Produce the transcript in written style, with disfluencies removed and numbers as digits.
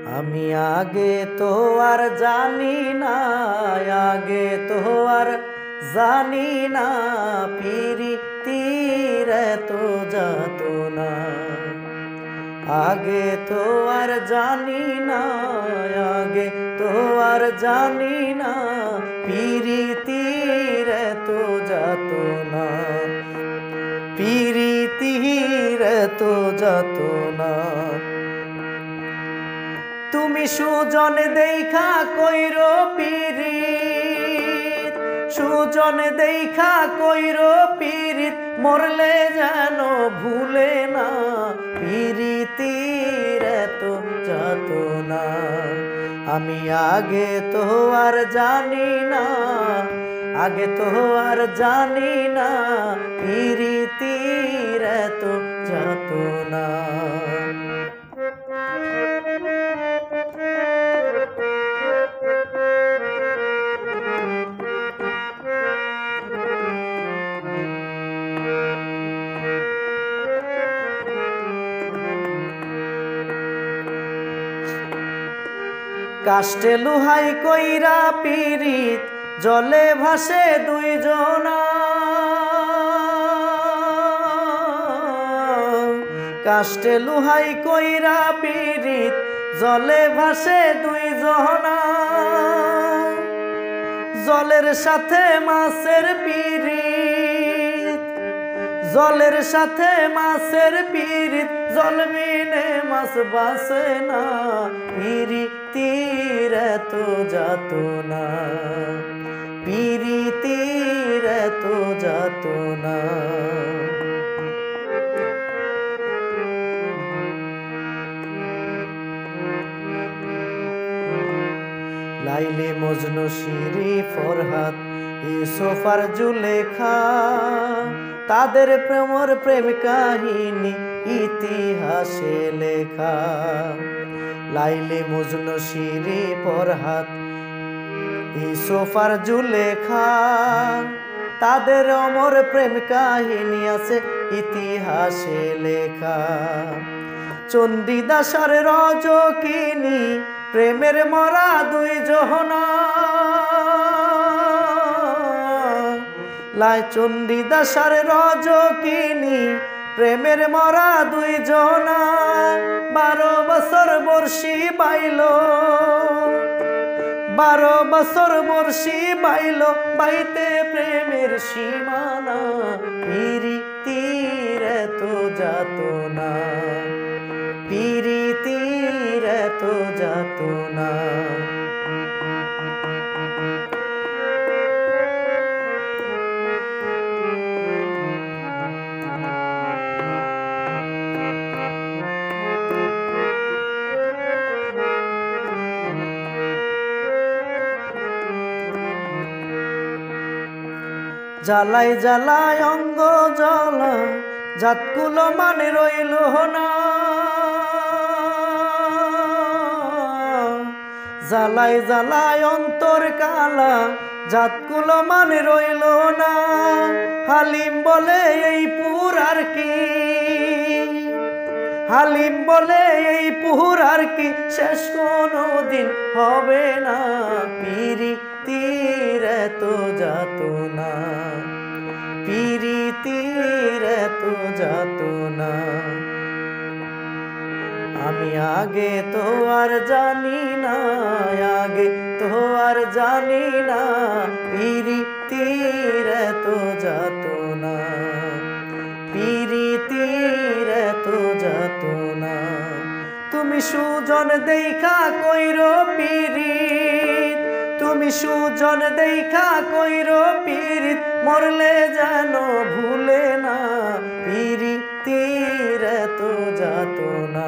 আমি আগে তো আর জানি না, আগে তো আর জানি না পিরিতির এতো যাতনা। আগে তো আর জানি না, আগে তো আর জানি না পিরিতির এতো যাতনা, পিরিতির এতো যাতনা। তুমি সুজন দেখা কইরো পিরিত, সুজন দেখা কইরো পিরিত, মরলে যেন ভুলে না পিরিতির এতো যাতনা। আমি আগে তো আর জানি না, আগে তো আর জানি না পিরিতির এতো যাতনা। কাষ্টে লুহাই কইরা পিরিত, জলে ভাসে দুইজনা। কাষ্টে লুহাই কইরা পিরিত, জলে ভাসে দুইজনা। জলের সাথে মাছের পিরিত, জলের সাথে মাছের পিরিত, জল বিনে মাছ বাসে না পিরিতির এতো যাতনা, পিরিতির এতো যাতনা। লাইলি মজনু শিরি ফরহাদ ইউসুফ আর জুলেখা, তাদের প্রেমর প্রেম কাহিনী ইতিহাসে লেখা। লাইলি মজনু শিরি ফরহাদ ইউসুফ আর জুলেখা, তাদের অমর প্রেম কাহিনী আছে ইতিহাসে লেখা। চণ্ডীদাস আর রজকিনী প্রেমের মরা দুইজনা। লাই চণ্ডীদাস আর রজকিনী প্রেমের মরা দুইজনা। 12 বছর বর্ষি বাইল, 12 বছর বর্ষি বাইল, বাইতে প্রেমের সীমানা পিরিতির এতো যাতনা, পিরিতির এতো যাতনা। জ্বালাই জ্বালাই অঙ্গ জ্বালা, জাতকুলো মানে রইল না। জ্বালাই জ্বালাই অন্তর কালা, জাতকুলো মানে রইল না। হালিম বলে এই পুর আর কি, হালিম বলে এই পুর আর কি, শেষ কোনো দিন হবে না পিরিতির এতো যাতনা, পিরিতির এতো যাতনা। আমি আগে তো আর জানি না, আগে তো আর জানি না পিরিতির এতো যাতনা, পিরিতির এতো যাতনা। তুমি সুজন দেখা কইরো পিরিত, তুমি সুজন দেখা কইরো পিরিত, মরলে যেন ভুলে না পিরিতির এতো যাতনা।